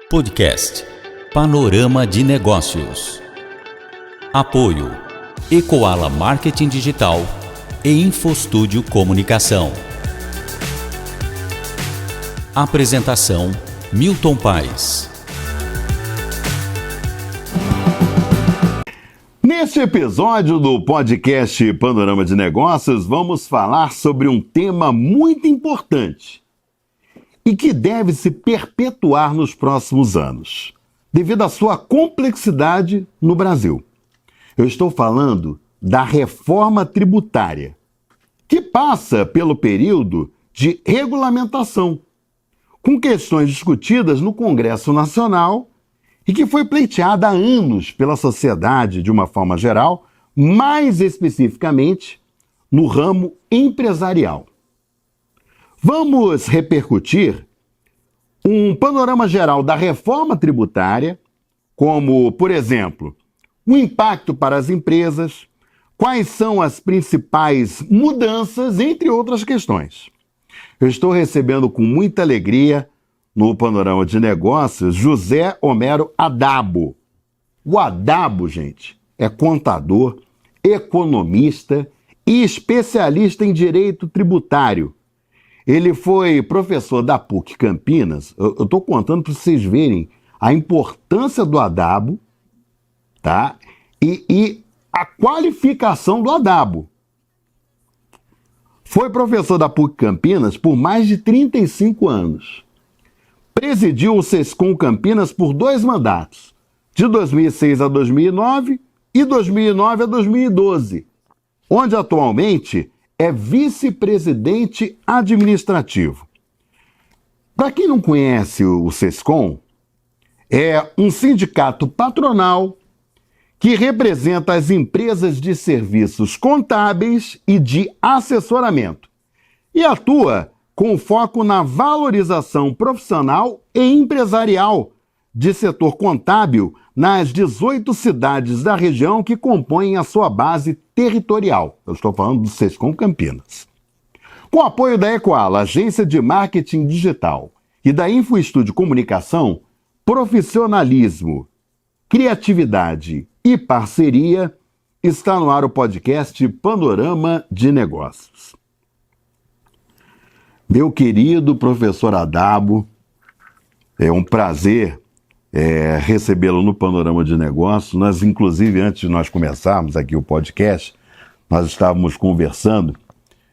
Podcast Panorama de Negócios. Apoio Ecoala Marketing Digital e Infostúdio Comunicação. Apresentação Milton Paes. Neste episódio do podcast Panorama de Negócios, vamos falar sobre um tema muito importante e que deve se perpetuar nos próximos anos, devido à sua complexidade no Brasil. Eu estou falando da reforma tributária, que passa pelo período de regulamentação, com questões discutidas no Congresso Nacional e que foi pleiteada há anos pela sociedade de uma forma geral, mais especificamente no ramo empresarial. Vamos repercutir um panorama geral da reforma tributária, como, por exemplo, o impacto para as empresas, quais são as principais mudanças, entre outras questões. Eu estou recebendo com muita alegria no Panorama de Negócios José Homero Adabo. O Adabo, gente, é contador, economista e especialista em direito tributário. Ele foi professor da PUC Campinas. Eu estou contando para vocês verem a importância do Adabo, tá? E a qualificação do Adabo. Foi professor da PUC Campinas por mais de 35 anos. Presidiu o Sescom Campinas por 2 mandatos, de 2006 a 2009 e 2009 a 2012, onde atualmente é vice-presidente administrativo. Para quem não conhece o Sescom, é um sindicato patronal que representa as empresas de serviços contábeis e de assessoramento e atua com foco na valorização profissional e empresarial de setor contábil nas 18 cidades da região que compõem a sua base territorial. Eu estou falando do Sescom Campinas. Com o apoio da Ecoala, agência de marketing digital, e da Infostúdio Comunicação, profissionalismo, criatividade e parceria, está no ar o podcast Panorama de Negócios. Meu querido professor Adabo, é um prazer recebê-lo no Panorama de Negócios. Nós, inclusive, antes de nós começarmos aqui o podcast, nós estávamos conversando,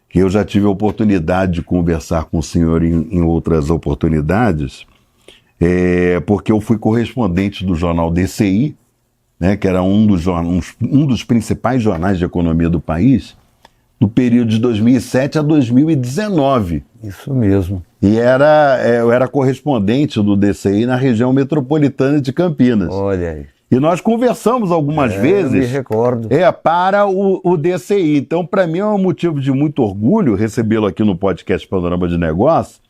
que eu já tive a oportunidade de conversar com o senhor em outras oportunidades, porque eu fui correspondente do jornal DCI, né, que era um dos principais jornais de economia do país, no período de 2007 a 2019. Isso mesmo. E eu era correspondente do DCI na região metropolitana de Campinas. Olha aí. E nós conversamos algumas vezes. Eu me recordo. Para o DCI. Então, para mim é um motivo de muito orgulho recebê-lo aqui no podcast Panorama de Negócios,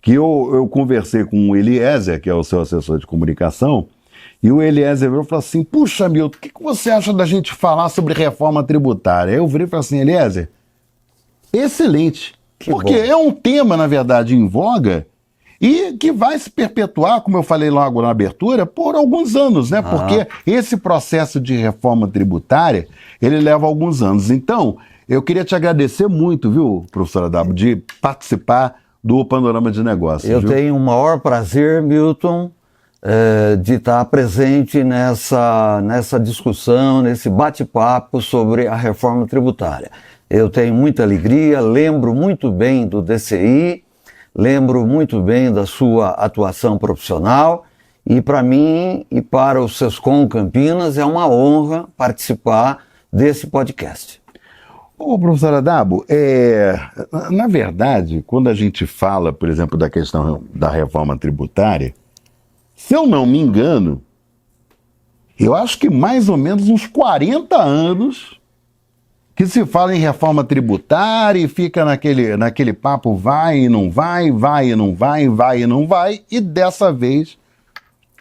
que eu conversei com o Eliezer, que é o seu assessor de comunicação, e o Eliezer virou e falou assim: puxa, Milton, o que você acha da gente falar sobre reforma tributária? Aí eu virei e falei assim: Eliezer, excelente. Porque é um tema, na verdade, em voga e que vai se perpetuar, como eu falei logo na abertura, por alguns anos, né? Porque esse processo de reforma tributária, ele leva alguns anos. Então, eu queria te agradecer muito, viu, professora Adabo, de participar do Panorama de Negócios. Eu tenho o maior prazer, Milton, de estar presente nessa discussão, nesse bate-papo sobre a reforma tributária. Eu tenho muita alegria, lembro muito bem do DCI, lembro muito bem da sua atuação profissional e para mim e para o Sescom Campinas é uma honra participar desse podcast. Ô, professor Adabo, na verdade, quando a gente fala, por exemplo, da questão da reforma tributária, se eu não me engano, eu acho que mais ou menos uns 40 anos que se fala em reforma tributária e fica naquele papo vai e não vai, vai e não vai, vai e não vai, e dessa vez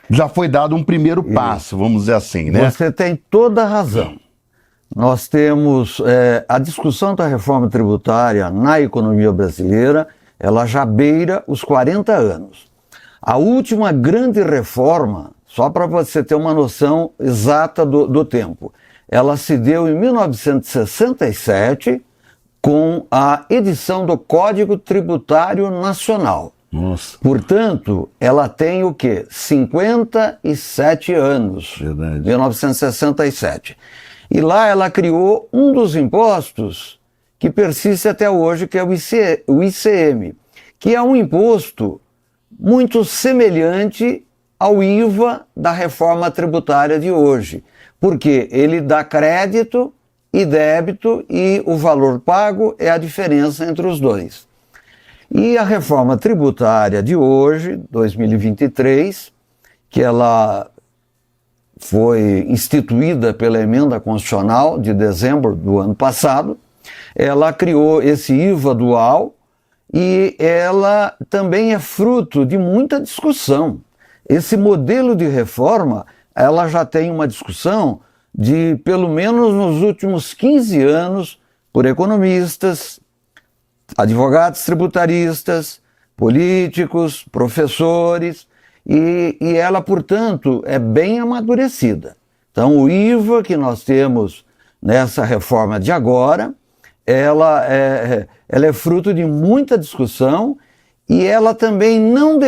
já foi dado um primeiro passo, vamos dizer assim, né? Você tem toda a razão. Nós temos a discussão da reforma tributária na economia brasileira, ela já beira os 40 anos. A última grande reforma, só para você ter uma noção exata do tempo, ela se deu em 1967 com a edição do Código Tributário Nacional. Nossa. Portanto, ela tem o quê? 57 anos. Verdade. 1967. E lá ela criou um dos impostos que persiste até hoje, que é o ICM, que é um imposto muito semelhante ao IVA da reforma tributária de hoje, porque ele dá crédito e débito e o valor pago é a diferença entre os dois. E a reforma tributária de hoje, 2023, que ela foi instituída pela emenda constitucional de dezembro do ano passado, ela criou esse IVA dual e ela também é fruto de muita discussão. Esse modelo de reforma, ela já tem uma discussão de, pelo menos nos últimos 15 anos, por economistas, advogados tributaristas, políticos, professores, e ela, portanto, é bem amadurecida. Então, o IVA que nós temos nessa reforma de agora, ela é fruto de muita discussão e ela também não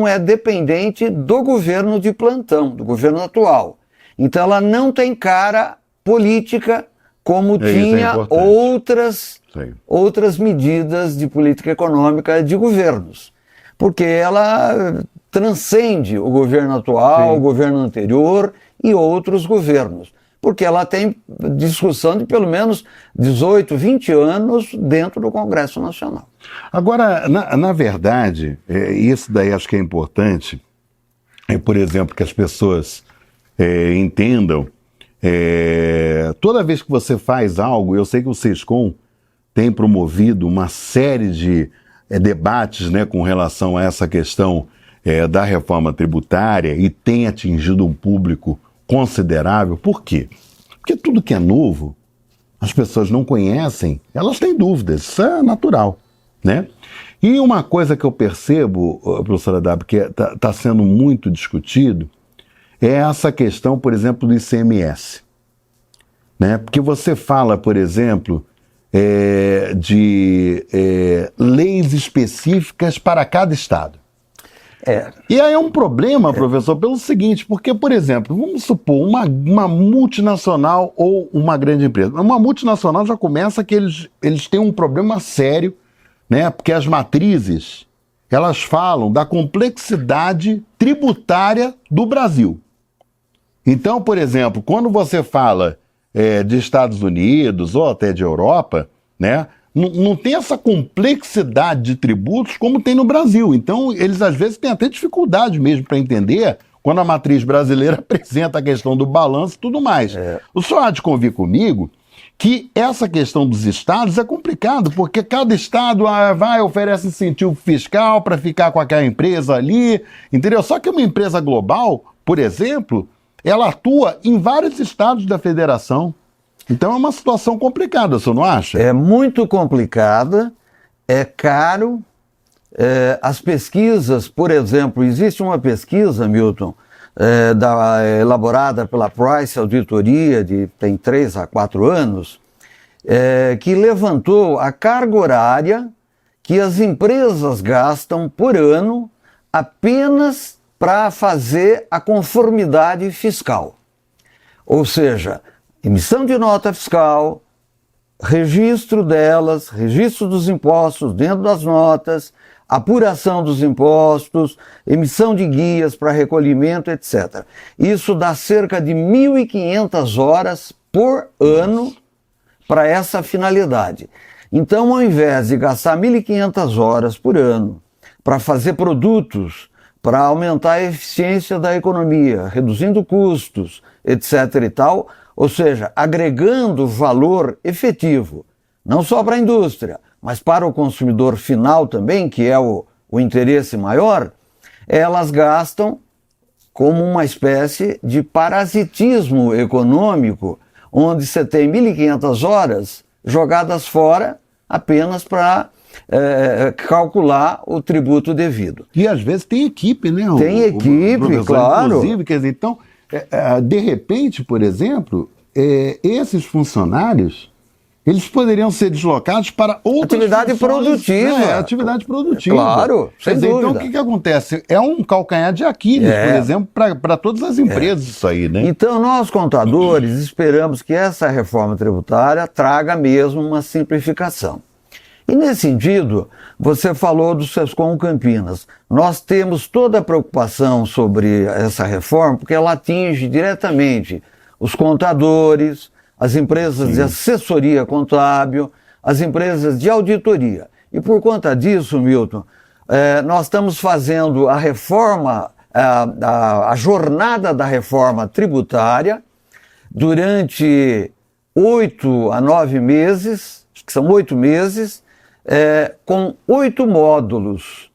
é dependente do governo de plantão, do governo atual. Então, ela não tem cara política como tinha outras medidas de política econômica de governos, porque ela transcende o governo atual, o governo anterior e outros governos, porque ela tem discussão de pelo menos 18, 20 anos dentro do Congresso Nacional. Agora, na verdade, isso daí acho que é importante, por exemplo, que as pessoas entendam. Toda vez que você faz algo, eu sei que o SESCOM tem promovido uma série de debates, né, com relação a essa questão da reforma tributária e tem atingido um público considerável. Por quê? Porque tudo que é novo, as pessoas não conhecem, elas têm dúvidas, isso é natural, né? E uma coisa que eu percebo, professora W, que está sendo muito discutido, é essa questão, por exemplo, do ICMS. Né? Porque você fala, por exemplo, de leis específicas para cada estado. E aí é um problema, professor, pelo seguinte, porque, por exemplo, vamos supor uma multinacional ou uma grande empresa. Uma multinacional já começa que eles têm um problema sério, né? Porque as matrizes, elas falam da complexidade tributária do Brasil. Então, por exemplo, quando você fala de Estados Unidos ou até de Europa, né, não tem essa complexidade de tributos como tem no Brasil. Então, eles às vezes têm até dificuldade mesmo para entender quando a matriz brasileira apresenta a questão do balanço e tudo mais. O senhor há de convir comigo que essa questão dos estados é complicado, porque cada estado oferece incentivo fiscal para ficar com aquela empresa ali, entendeu? Só que uma empresa global, por exemplo, ela atua em vários estados da federação. Então é uma situação complicada, o senhor não acha? É muito complicada, é caro. As pesquisas, por exemplo, existe uma pesquisa, Milton, elaborada pela Price Auditoria, tem 3 a 4 anos, que levantou a carga horária que as empresas gastam por ano apenas para fazer a conformidade fiscal. Ou seja, emissão de nota fiscal, registro delas, registro dos impostos dentro das notas, apuração dos impostos, emissão de guias para recolhimento, etc. Isso dá cerca de 1.500 horas por ano para essa finalidade. Então, ao invés de gastar 1.500 horas por ano para fazer produtos, para aumentar a eficiência da economia, reduzindo custos, etc. e tal, ou seja, agregando valor efetivo, não só para a indústria, mas para o consumidor final também, que é o interesse maior, elas gastam como uma espécie de parasitismo econômico, onde você tem 1.500 horas jogadas fora apenas para calcular o tributo devido. E às vezes tem equipe, né? Tem equipe, claro. Inclusive, quer dizer, então, de repente, por exemplo, esses funcionários, eles poderiam ser deslocados para outras atividade produtiva. Atividade produtiva. Claro, sem dúvida. Então, o que acontece? É um calcanhar de Aquiles, por exemplo, para todas as empresas isso aí, né? Então, nós, contadores, esperamos que essa reforma tributária traga mesmo uma simplificação. E, nesse sentido, você falou do SESCOM Campinas. Nós temos toda a preocupação sobre essa reforma, porque ela atinge diretamente os contadores, as empresas de assessoria contábil, as empresas de auditoria. E por conta disso, Milton, nós estamos fazendo a reforma, a jornada da reforma tributária durante 8 a 9 meses, que são 8 meses, com 8 módulos.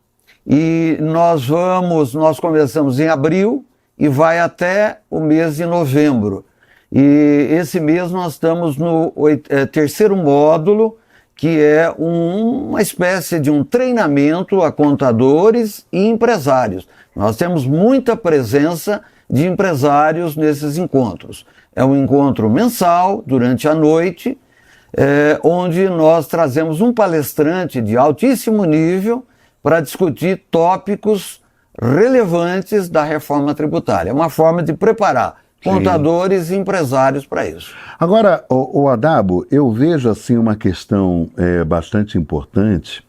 E nós começamos em abril e vai até o mês de novembro. E esse mês nós estamos no 3º módulo, que é uma espécie de um treinamento a contadores e empresários. Nós temos muita presença de empresários nesses encontros. É um encontro mensal, durante a noite, onde nós trazemos um palestrante de altíssimo nível para discutir tópicos relevantes da reforma tributária. É uma forma de preparar contadores e empresários para isso. Agora, o Adabo, eu vejo assim uma questão bastante importante,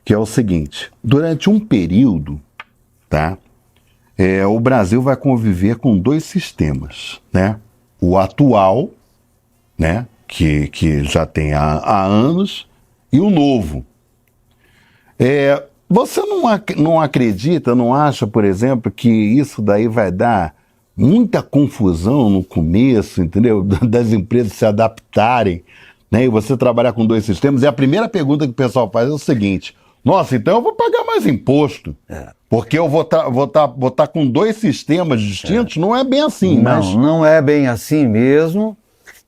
que é o seguinte: durante um período, tá, o Brasil vai conviver com 2 sistemas, né? O atual, né, que já tem há anos, e o novo. Você não acredita, não acha, por exemplo, que isso daí vai dar muita confusão no começo, entendeu? Das empresas se adaptarem, né? E você trabalhar com 2 sistemas. E a primeira pergunta que o pessoal faz é o seguinte: nossa, então eu vou pagar mais imposto, porque eu vou tá com 2 sistemas distintos? Não é bem assim, Não é bem assim mesmo.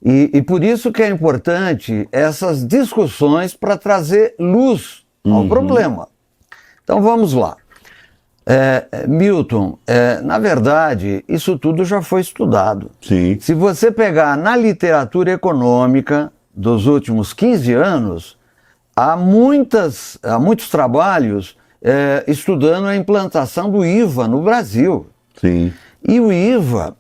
E por isso que é importante essas discussões para trazer luz ao problema. Então vamos lá. Milton, na verdade, isso tudo já foi estudado. Sim. Se você pegar na literatura econômica dos últimos 15 anos, há muitos trabalhos estudando a implantação do IVA no Brasil. Sim. E o IVA,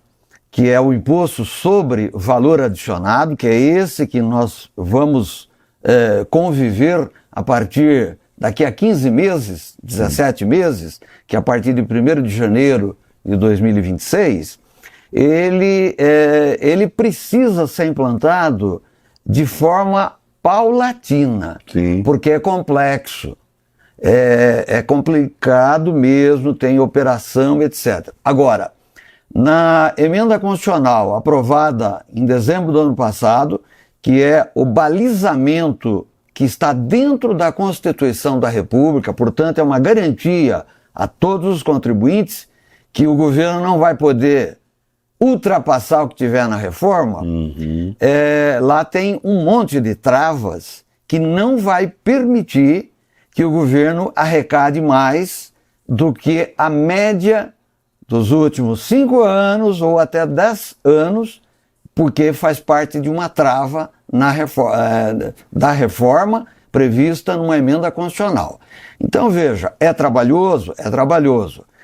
que é o Imposto sobre Valor Adicionado, que é esse que nós vamos conviver a partir daqui a 15 meses, 17 meses, que a partir de 1º de janeiro de 2026, ele precisa ser implantado de forma paulatina, porque é complexo, é complicado mesmo, tem operação, etc. Agora, na emenda constitucional aprovada em dezembro do ano passado, que é o balizamento que está dentro da Constituição da República, portanto é uma garantia a todos os contribuintes que o governo não vai poder ultrapassar o que tiver na reforma. Lá tem um monte de travas que não vai permitir que o governo arrecade mais do que a média dos últimos 5 anos ou até 10 anos, porque faz parte de uma trava da reforma prevista numa emenda constitucional. Então veja, é trabalhoso,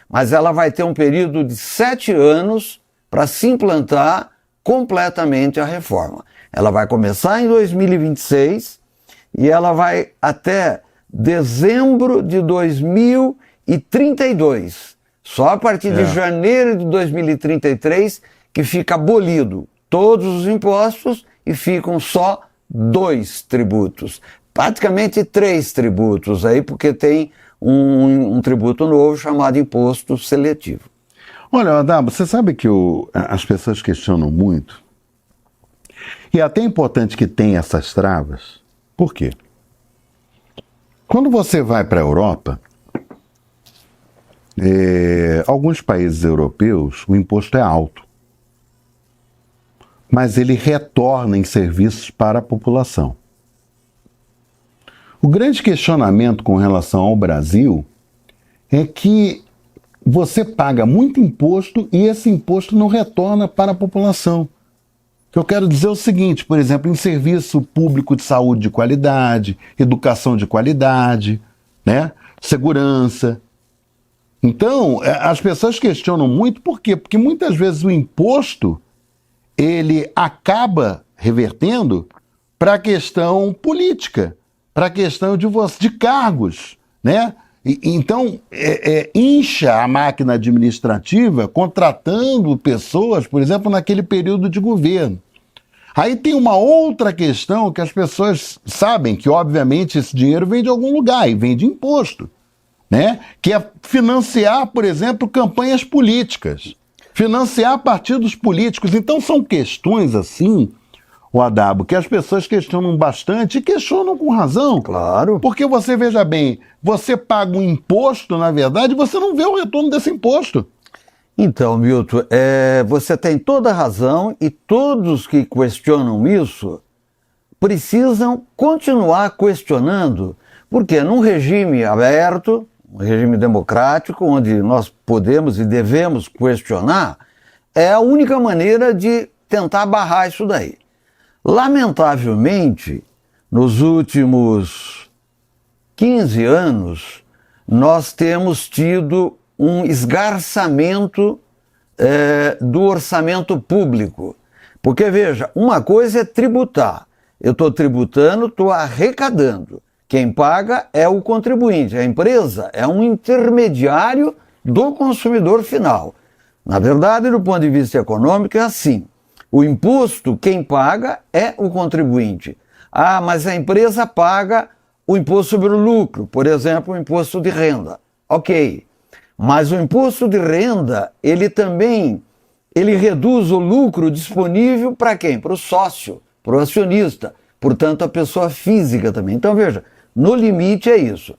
mas ela vai ter um período de 7 anos para se implantar completamente a reforma. Ela vai começar em 2026 e ela vai até dezembro de 2032. Só a partir de janeiro de 2033 que fica abolido todos os impostos e ficam só 2 tributos. Praticamente 3 tributos aí, porque tem um tributo novo chamado imposto seletivo. Olha, Adabo, você sabe que as pessoas questionam muito, e é até importante que tenha essas travas. Por quê? Quando você vai para a Europa, alguns países europeus, o imposto é alto, mas ele retorna em serviços para a população. O grande questionamento com relação ao Brasil é que você paga muito imposto e esse imposto não retorna para a população. O que eu quero dizer é o seguinte, por exemplo, em serviço público de saúde de qualidade, educação de qualidade, né? Segurança. Então, as pessoas questionam muito, por quê? Porque muitas vezes o imposto, ele acaba revertendo para a questão política, para a questão de cargos, né? Então, incha a máquina administrativa contratando pessoas, por exemplo, naquele período de governo. Aí tem uma outra questão que as pessoas sabem que, obviamente, esse dinheiro vem de algum lugar e vem de imposto, né? Que é financiar, por exemplo, campanhas políticas, financiar partidos políticos. Então, são questões assim, o Adabo, que as pessoas questionam bastante e questionam com razão. Claro. Porque você, veja bem, você paga um imposto, na verdade, você não vê o retorno desse imposto. Então, Milton, você tem toda a razão e todos que questionam isso precisam continuar questionando, porque num regime aberto, um regime democrático, onde nós podemos e devemos questionar, é a única maneira de tentar barrar isso daí. Lamentavelmente, nos últimos 15 anos, nós temos tido um esgarçamento do orçamento público. Porque, veja, uma coisa é tributar. Eu estou tributando, estou arrecadando. Quem paga é o contribuinte. A empresa é um intermediário do consumidor final. Na verdade, do ponto de vista econômico, é assim. O imposto, quem paga é o contribuinte. Ah, mas a empresa paga o imposto sobre o lucro, por exemplo, o imposto de renda. Ok, mas o imposto de renda, ele reduz o lucro disponível para quem? Para o sócio, para o acionista, portanto a pessoa física também. Então veja, no limite é isso.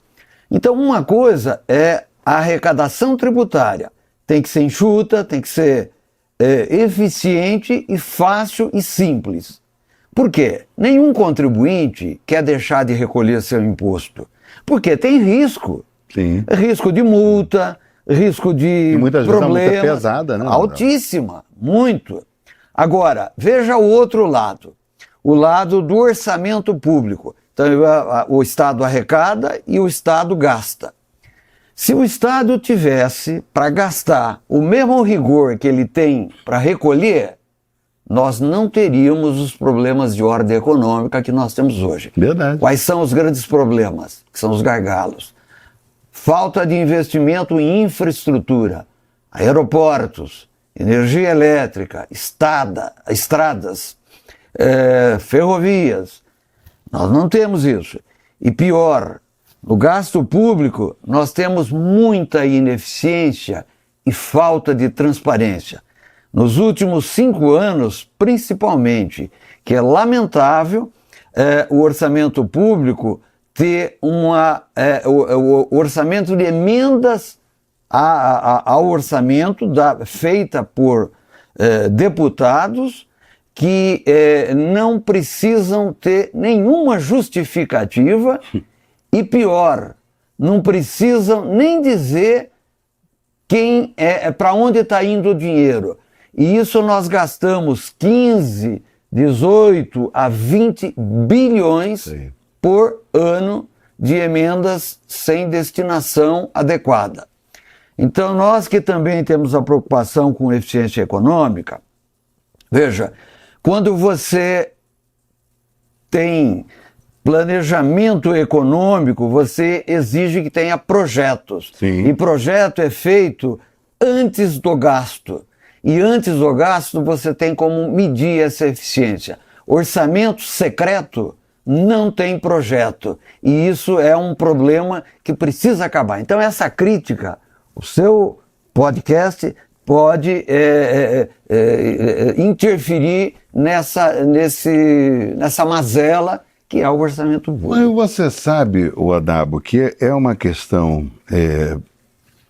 Então uma coisa é a arrecadação tributária, tem que ser enxuta, tem que ser eficiente e fácil e simples. Por quê? Nenhum contribuinte quer deixar de recolher seu imposto, porque tem risco. Sim. Risco de multa, risco de muitas problemas. Vezes é muito pesada, né? Altíssima, muito. Agora, veja o outro lado, o lado do orçamento público. Então, o Estado arrecada e o Estado gasta. Se o Estado tivesse para gastar o mesmo rigor que ele tem para recolher, nós não teríamos os problemas de ordem econômica que nós temos hoje. Verdade. Quais são os grandes problemas? Que são os gargalos. Falta de investimento em infraestrutura, aeroportos, energia elétrica, estradas, ferrovias. Nós não temos isso. E pior, no gasto público, nós temos muita ineficiência e falta de transparência. Nos últimos 5 anos, principalmente, que é lamentável o orçamento público ter o orçamento de emendas ao orçamento feita por deputados que não precisam ter nenhuma justificativa e pior, não precisam nem dizer para onde está indo o dinheiro. E isso nós gastamos 15, 18 a 20 bilhões Sim. por ano de emendas sem destinação adequada. Então nós que também temos a preocupação com eficiência econômica, veja, quando você tem planejamento econômico, você exige que tenha projetos. Sim. E projeto é feito antes do gasto. E antes do gasto você tem como medir essa eficiência. Orçamento secreto não tem projeto. E isso é um problema que precisa acabar. Então essa crítica, o seu podcast pode interferir nessa mazela que é o orçamento público. Mas você sabe, Adabo, que é uma questão,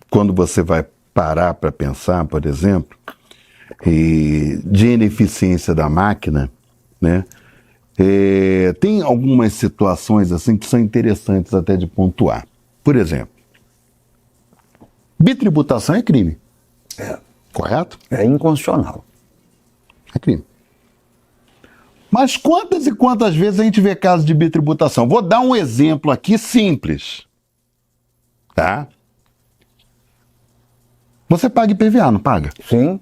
quando você vai parar para pensar, por exemplo, de ineficiência da máquina, né? Tem algumas situações assim que são interessantes até de pontuar. Por exemplo, bitributação é crime. Correto? É inconstitucional. É crime. Mas quantas e quantas vezes a gente vê casos de bitributação? Vou dar um exemplo aqui simples. Tá? Você paga IPVA, não paga? Sim,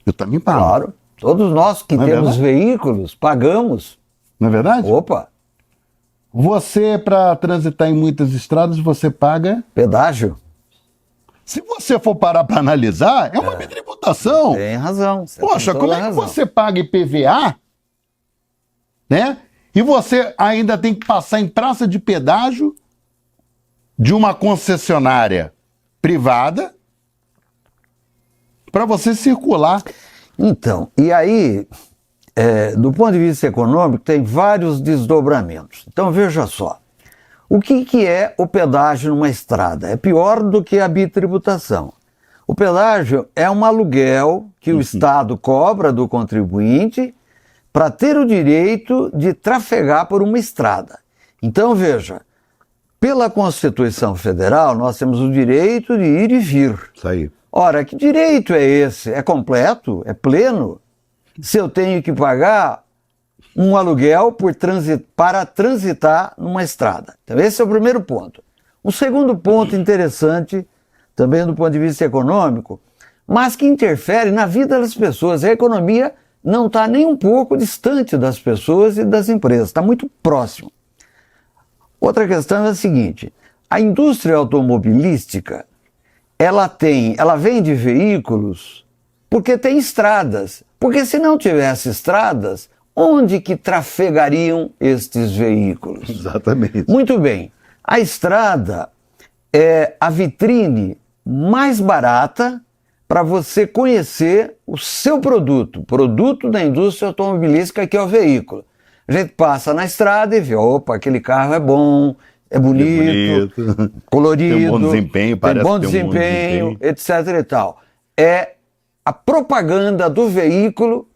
Eu também pago. claro. Todos nós que Não é temos verdade? veículos, pagamos. Não é verdade? Opa, Você, para transitar em muitas estradas, você paga. pedágio. Se você for parar para analisar, é uma bitributação. Tem razão. você Poxa, tem como toda é a que razão. você paga IPVA, né? E você ainda tem que passar em praça de pedágio de uma concessionária privada para você circular. Então, e aí, do ponto de vista econômico, tem vários desdobramentos. Então, veja só. O que é o pedágio numa estrada? É pior do que a bitributação. O pedágio é um aluguel que o Estado cobra do contribuinte para ter o direito de trafegar por uma estrada. Então, veja, pela Constituição Federal, nós temos o direito de ir e vir. Isso aí. Ora, que direito é esse? É completo? É pleno? Se eu tenho que pagar um aluguel para transitar numa estrada. Então, esse é o primeiro ponto. O segundo ponto interessante, também do ponto de vista econômico, mas que interfere na vida das pessoas. A economia não está nem um pouco distante das pessoas e das empresas, está muito próximo. Outra questão é a seguinte: a indústria automobilística, ela vende veículos porque tem estradas. Porque se não tivesse estradas, onde que trafegariam estes veículos? Exatamente. Muito bem. A estrada é a vitrine mais barata para você conhecer o seu produto da indústria automobilística, que é o veículo. A gente passa na estrada e vê, opa, aquele carro é bom, é bonito, colorido, tem um bom desempenho, parece tem bom ter um bom desempenho, desempenho. etc. e tal. É a propaganda do veículo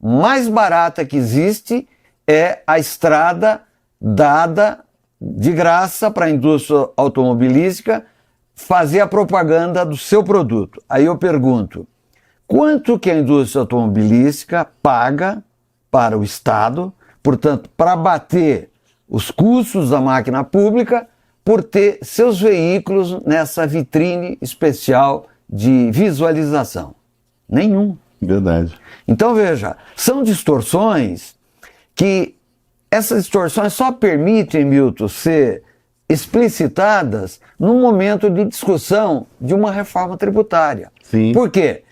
mais barata que existe, é a estrada dada de graça para a indústria automobilística fazer a propaganda do seu produto. Aí eu pergunto, quanto que a indústria automobilística paga para o Estado, portanto, para abater os custos da máquina pública por ter seus veículos nessa vitrine especial de visualização? Nenhum. Verdade. Então veja, são distorções que essas distorções só permitem, Milton, ser explicitadas num momento de discussão de uma reforma tributária. Sim. Por quê?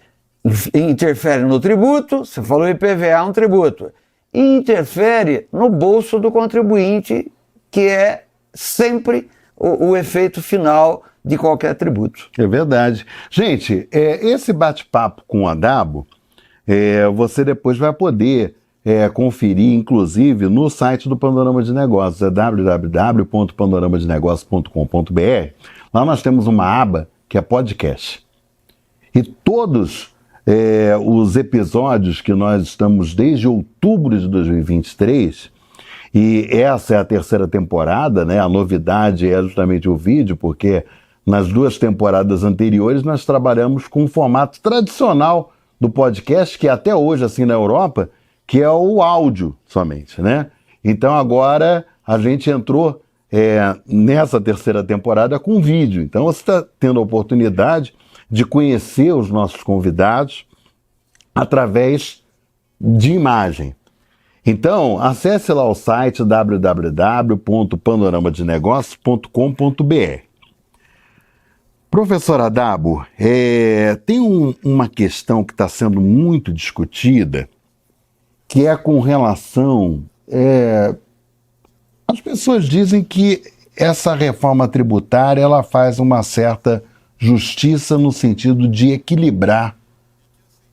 Interfere no tributo, você falou IPVA é um tributo, e interfere no bolso do contribuinte, que é sempre o efeito final de qualquer tributo. É verdade. Gente, esse bate-papo com o Adabo, você depois vai poder conferir, inclusive, no site do Panorama de Negócios, é www.panoramadenegócios.com.br. Lá nós temos uma aba que é podcast. E todos os episódios que nós estamos desde outubro de 2023, e essa é a terceira temporada, né? A novidade é justamente o vídeo, porque nas 2 temporadas anteriores nós trabalhamos com um formato tradicional do podcast, que até hoje, assim, na Europa, que é o áudio somente, né? Então agora a gente entrou nessa terceira temporada com vídeo. Então você está tendo a oportunidade de conhecer os nossos convidados através de imagem. Então, acesse lá o site www.panoramadenegócios.com.br. Professor Adabo, tem uma questão que está sendo muito discutida, que é com relação... as pessoas dizem que essa reforma tributária ela faz uma certa justiça no sentido de equilibrar,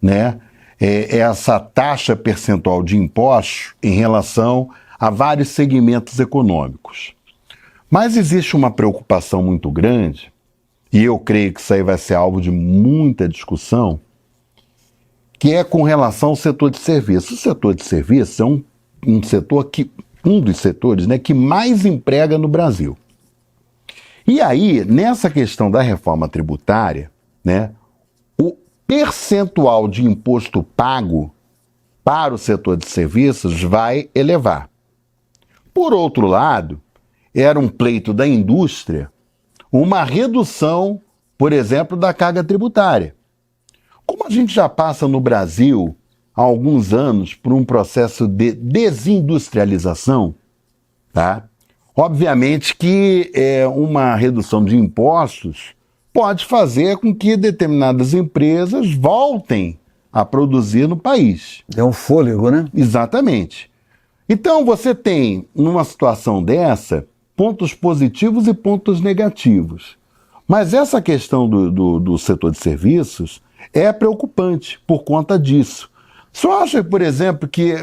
né, essa taxa percentual de impostos em relação a vários segmentos econômicos. Mas existe uma preocupação muito grande, e eu creio que isso aí vai ser alvo de muita discussão, que é com relação ao setor de serviços. O setor de serviços é um setor que um dos setores, né, que mais emprega no Brasil. E aí, nessa questão da reforma tributária, né, o percentual de imposto pago para o setor de serviços vai elevar. Por outro lado, era um pleito da indústria uma redução, por exemplo, da carga tributária. Como a gente já passa no Brasil há alguns anos por um processo de desindustrialização, tá? Obviamente que uma redução de impostos pode fazer com que determinadas empresas voltem a produzir no país. É um fôlego, né? Exatamente. Então você tem, numa situação dessa, pontos positivos e pontos negativos. Mas essa questão do setor de serviços é preocupante por conta disso. Só acha, por exemplo, que,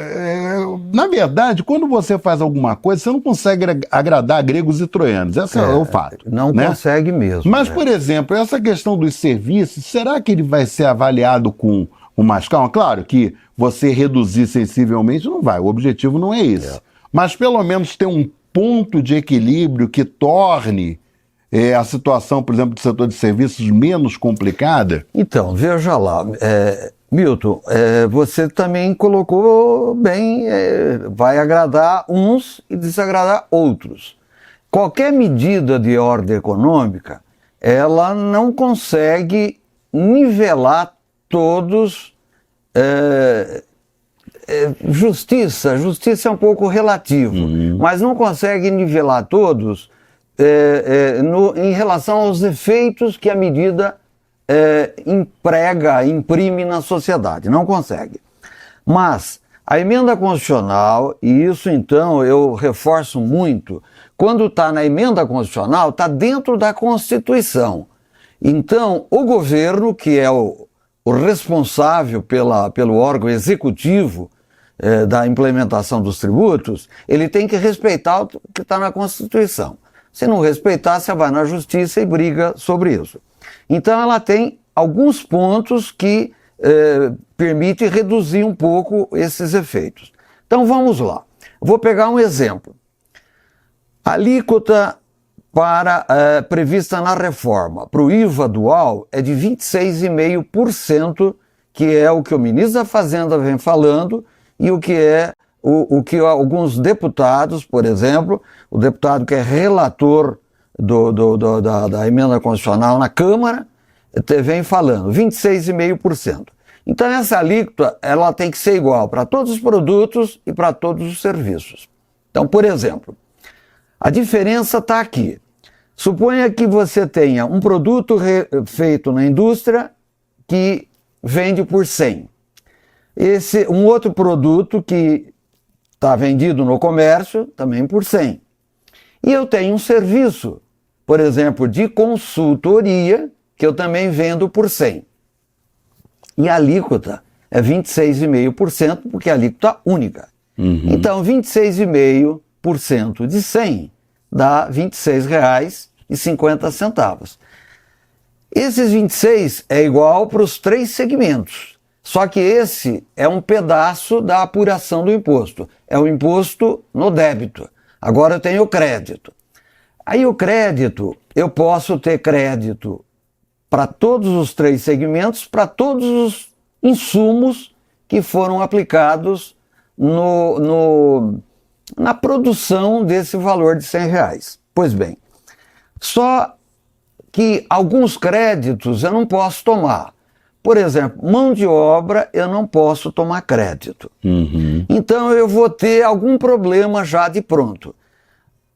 na verdade, quando você faz alguma coisa, você não consegue agradar gregos e troianos. Esse é o fato. Não, né? Consegue mesmo. Mas, por exemplo, essa questão dos serviços, será que ele vai ser avaliado com mais calma? Claro que você reduzir sensivelmente não vai, o objetivo não é esse. Mas pelo menos ter um ponto de equilíbrio que torne a situação, por exemplo, do setor de serviços menos complicada? Então, veja lá, Milton, você também colocou bem, vai agradar uns e desagradar outros. Qualquer medida de ordem econômica, ela não consegue nivelar todos. Justiça é um pouco relativo, mas não consegue nivelar todos em relação aos efeitos que a medida imprime na sociedade. Não consegue. Mas a emenda constitucional, e isso então eu reforço muito, quando está na emenda constitucional, está dentro da Constituição. Então, o governo, que é o responsável pelo órgão executivo da implementação dos tributos, ele tem que respeitar o que está na Constituição. Se não respeitar, você vai na justiça e briga sobre isso. Então ela tem alguns pontos que permitem reduzir um pouco esses efeitos. Então vamos lá. Vou pegar um exemplo. A alíquota prevista na reforma para o IVA dual é de 26,5%, que é o que o ministro da Fazenda vem falando e o que alguns deputados, por exemplo, o deputado que é relator da emenda constitucional na Câmara, vem falando, 26,5%. Então essa alíquota ela tem que ser igual para todos os produtos e para todos os serviços. Então, por exemplo, a diferença está aqui. Suponha que você tenha um produto feito na indústria que vende por 100. Um outro produto que está vendido no comércio também por 100. E eu tenho um serviço, por exemplo, de consultoria, que eu também vendo por 100. E a alíquota é 26,5%, porque é a alíquota única. Então, 26,5% de 100 dá R$ 26,50. Esses 26 é igual para os 3 segmentos. Só que esse é um pedaço da apuração do imposto. É o imposto no débito. Agora eu tenho o crédito. Aí o crédito, eu posso ter crédito para todos os 3 segmentos, para todos os insumos que foram aplicados na produção desse valor de R$100. Pois bem, só que alguns créditos eu não posso tomar. Por exemplo, mão de obra eu não posso tomar crédito. Então eu vou ter algum problema já de pronto.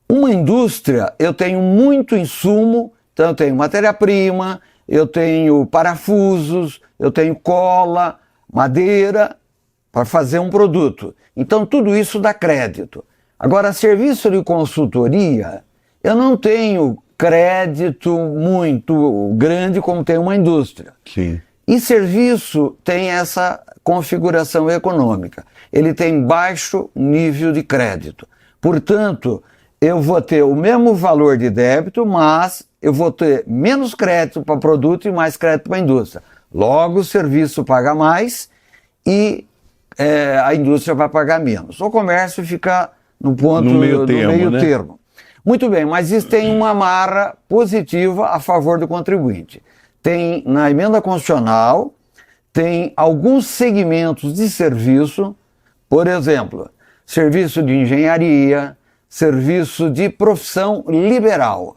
Uma indústria, eu tenho muito insumo, então eu tenho matéria-prima, eu tenho parafusos, eu tenho cola, madeira, para fazer um produto. Então tudo isso dá crédito. Agora, serviço de consultoria, eu não tenho crédito muito grande como tem uma indústria. Sim. E serviço tem essa configuração econômica. Ele tem baixo nível de crédito. Portanto, eu vou ter o mesmo valor de débito, mas eu vou ter menos crédito para produto e mais crédito para a indústria. Logo, o serviço paga mais e a indústria vai pagar menos. O comércio fica no ponto no meio do termo, meio né? termo. Muito bem, mas isso tem uma amarra positiva a favor do contribuinte. Tem na emenda constitucional, tem alguns segmentos de serviço, por exemplo, serviço de engenharia, serviço de profissão liberal.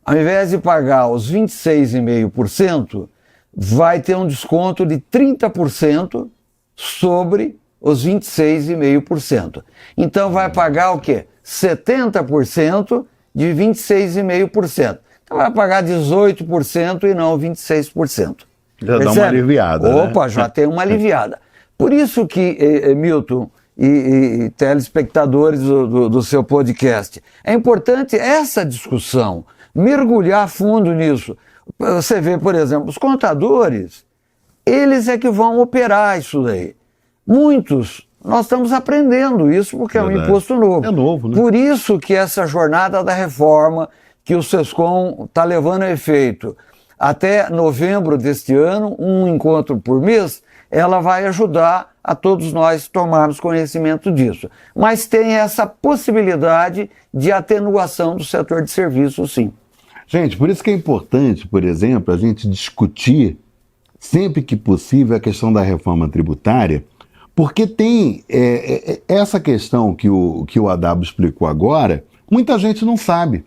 Ao invés de pagar os 26,5%, vai ter um desconto de 30% sobre os 26,5%. Então vai pagar o quê? 70% de 26,5%. Então vai pagar 18% e não 26%. Já dá uma aliviada, né? Opa, já tem uma aliviada. Por isso que, Milton e telespectadores do seu podcast, é importante essa discussão, mergulhar a fundo nisso. Você vê, por exemplo, os contadores, eles é que vão operar isso daí. Muitos, nós estamos aprendendo isso porque é um imposto novo. É novo, né? Por isso que essa jornada da reforma, que o SESCOM está levando a efeito até novembro deste ano, um encontro por mês, ela vai ajudar a todos nós tomarmos conhecimento disso. Mas tem essa possibilidade de atenuação do setor de serviços, sim. Gente, por isso que é importante, por exemplo, a gente discutir, sempre que possível, a questão da reforma tributária, porque tem essa questão que o Adabo explicou agora, muita gente não sabe.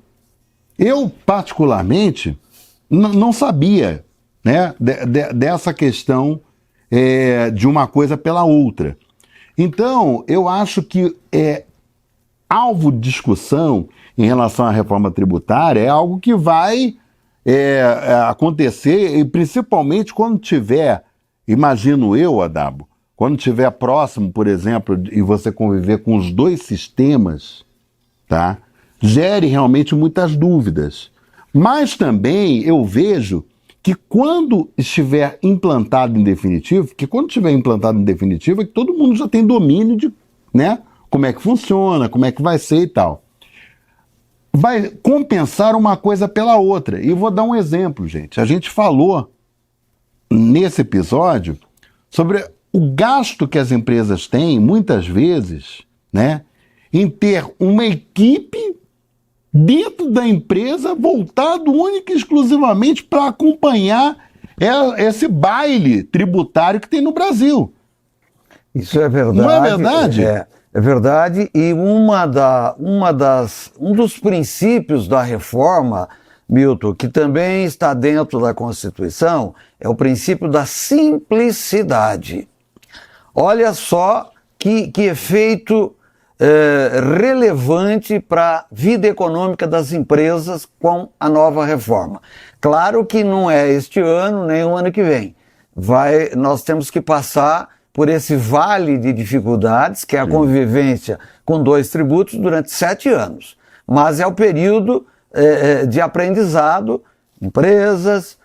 Eu, particularmente, não sabia, né, dessa questão de uma coisa pela outra. Então, eu acho que alvo de discussão em relação à reforma tributária é algo que vai acontecer, e principalmente quando tiver, imagino eu, Adabo, quando tiver próximo, por exemplo, e você conviver com os dois sistemas, tá? Gere realmente muitas dúvidas. Mas também eu vejo que quando estiver implantado em definitivo, é que todo mundo já tem domínio de, né, como é que funciona, como é que vai ser e tal. Vai compensar uma coisa pela outra. E vou dar um exemplo, gente. A gente falou nesse episódio sobre o gasto que as empresas têm, muitas vezes, né, em ter uma equipe dentro da empresa voltado única e exclusivamente para acompanhar esse baile tributário que tem no Brasil. Isso é verdade. Não é verdade? É verdade, e um dos princípios da reforma, Milton, que também está dentro da Constituição, é o princípio da simplicidade. Olha só que efeito relevante para a vida econômica das empresas com a nova reforma. Claro que não é este ano, nem o ano que vem. Nós temos que passar por esse vale de dificuldades, que é a convivência com dois tributos durante 7 anos. Mas é o período de aprendizado, empresas,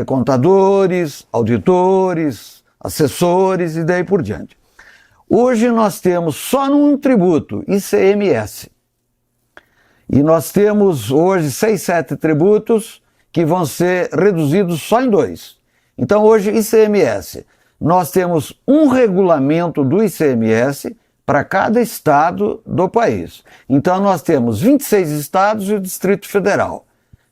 contadores, auditores, assessores e daí por diante. Hoje nós temos só num tributo, ICMS. E nós temos hoje 6, 7 tributos que vão ser reduzidos só em 2. Então hoje ICMS, nós temos um regulamento do ICMS para cada estado do país. Então nós temos 26 estados e o Distrito Federal,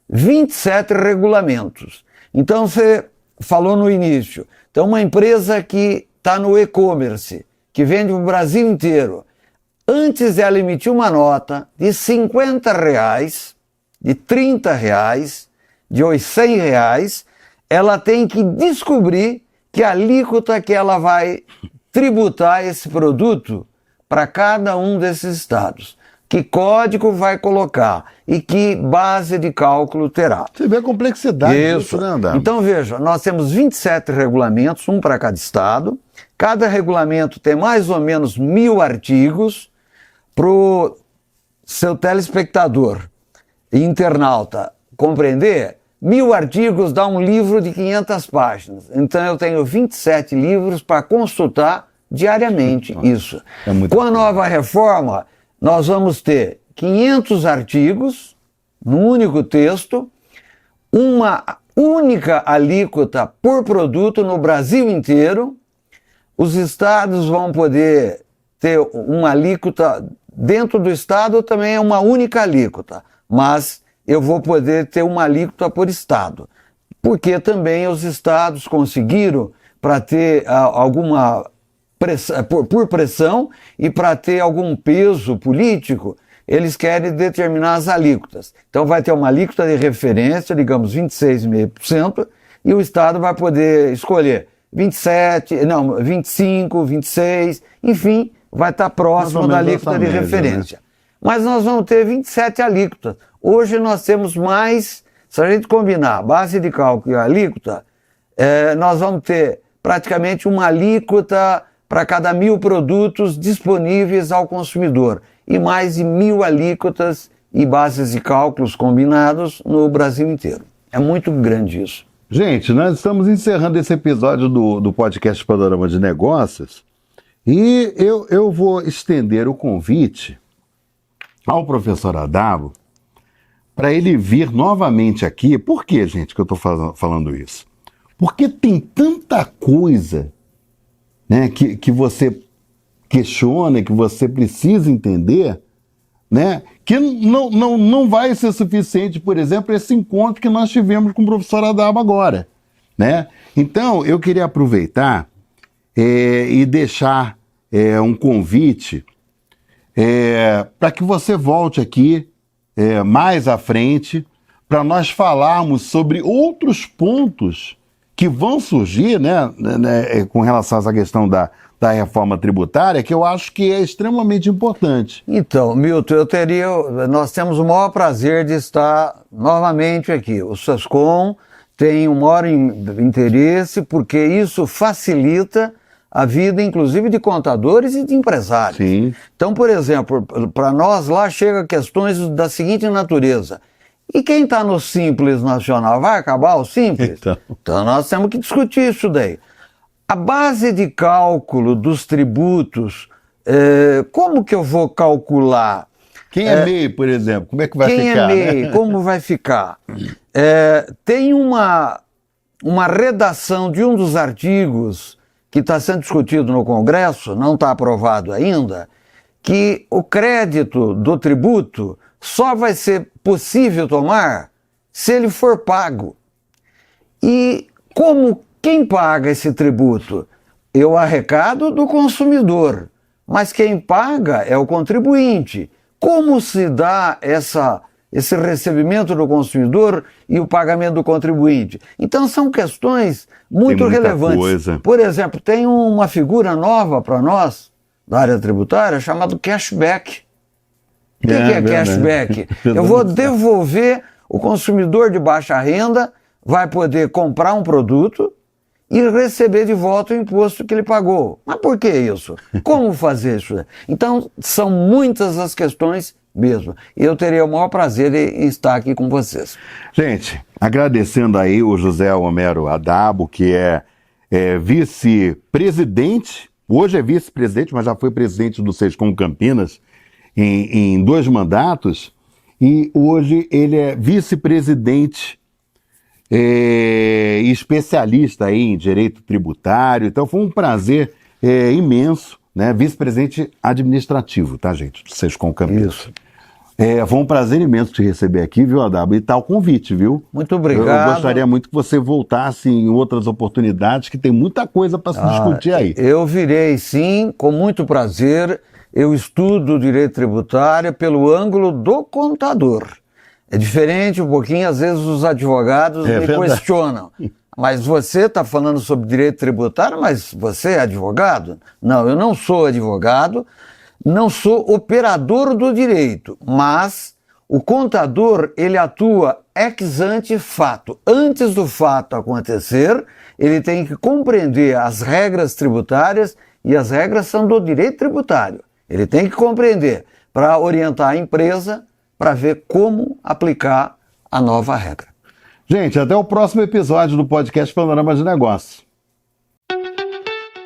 27 regulamentos. Então você falou no início, então uma empresa que está no e-commerce, que vende para o Brasil inteiro, antes de ela emitir uma nota de R$50, de R$30, de R$100, ela tem que descobrir que a alíquota que ela vai tributar esse produto para cada um desses estados. Que código vai colocar e que base de cálculo terá. Você vê a complexidade disso, né, André? Então veja, nós temos 27 regulamentos, um para cada estado. Cada regulamento tem mais ou menos 1000 artigos. Para o seu telespectador e internauta compreender, 1000 artigos dá um livro de 500 páginas. Então eu tenho 27 livros para consultar diariamente isso. Com a nova reforma, nós vamos ter 500 artigos num único texto, uma única alíquota por produto no Brasil inteiro. Os estados vão poder ter uma alíquota dentro do estado também é uma única alíquota, mas eu vou poder ter uma alíquota por estado, porque também os estados conseguiram, para ter alguma pressão, por pressão e para ter algum peso político, eles querem determinar as alíquotas. Então vai ter uma alíquota de referência, digamos 26,5%, e o estado vai poder escolher 25, 26, enfim, vai estar próximo da alíquota de referência. Né? Mas nós vamos ter 27 alíquotas. Hoje nós temos mais, se a gente combinar a base de cálculo e a alíquota, nós vamos ter praticamente uma alíquota para cada 1.000 produtos disponíveis ao consumidor e mais de 1.000 alíquotas e bases de cálculos combinados no Brasil inteiro. É muito grande isso. Gente, nós estamos encerrando esse episódio do podcast Panorama de Negócios e eu vou estender o convite ao professor Adabo para ele vir novamente aqui. Por que, gente, que eu estou falando isso? Porque tem tanta coisa, né, que você questiona, que você precisa entender, né, que não vai ser suficiente, por exemplo, esse encontro que nós tivemos com o professor Adabo agora. Né? Então, eu queria aproveitar e deixar um convite para que você volte aqui mais à frente para nós falarmos sobre outros pontos que vão surgir, né, com relação a essa questão da reforma tributária, que eu acho que é extremamente importante. Então, Milton, nós temos o maior prazer de estar novamente aqui. O SESCOM tem um maior interesse porque isso facilita a vida, inclusive, de contadores e de empresários. Sim. Então, por exemplo, para nós lá chega questões da seguinte natureza. E quem está no Simples Nacional, vai acabar o Simples? Então nós temos que discutir isso daí. A base de cálculo dos tributos, como que eu vou calcular? Quem é MEI, por exemplo, como é que vai ficar? Quem é MEI, né? Como vai ficar? Tem uma redação de um dos artigos que está sendo discutido no Congresso, não está aprovado ainda, que o crédito do tributo só vai ser possível tomar se ele for pago. E quem paga esse tributo? Eu arrecado do consumidor, mas quem paga é o contribuinte. Como se dá esse recebimento do consumidor e o pagamento do contribuinte? Então são questões muito relevantes. Coisa. Por exemplo, tem uma figura nova para nós, da área tributária, chamada cashback. O que é cashback? Eu vou devolver, o consumidor de baixa renda vai poder comprar um produto e receber de volta o imposto que ele pagou. Mas por que isso? Como fazer isso? Então, são muitas as questões mesmo. E eu teria o maior prazer em estar aqui com vocês. Gente, agradecendo aí o José Homero Adabo, que é vice-presidente, hoje é vice-presidente, mas já foi presidente do SESCOM Campinas, em 2 mandatos, e hoje ele é vice-presidente e especialista aí em direito tributário. Então foi um prazer imenso, né? Vice-presidente administrativo, tá, gente? Do SESCOM Campinas. Isso. Foi um prazer imenso te receber aqui, viu, Adabo? E tá o convite, viu? Muito obrigado. Eu gostaria muito que você voltasse em outras oportunidades, que tem muita coisa para se discutir aí. Eu virei, sim, com muito prazer. Eu estudo direito tributário pelo ângulo do contador. É diferente um pouquinho, às vezes os advogados me questionam. Mas você está falando sobre direito tributário, mas você é advogado? Não, eu não sou advogado, não sou operador do direito, mas o contador, ele atua ex ante fato. Antes do fato acontecer, ele tem que compreender as regras tributárias, e as regras são do direito tributário. Ele tem que compreender para orientar a empresa para ver como aplicar a nova regra. Gente, até o próximo episódio do podcast Panorama de Negócios.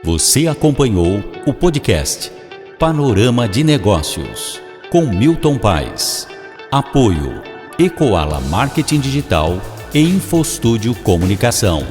Você acompanhou o podcast Panorama de Negócios com Milton Paes. Apoio Ecoala Marketing Digital e InfoStúdio Comunicação.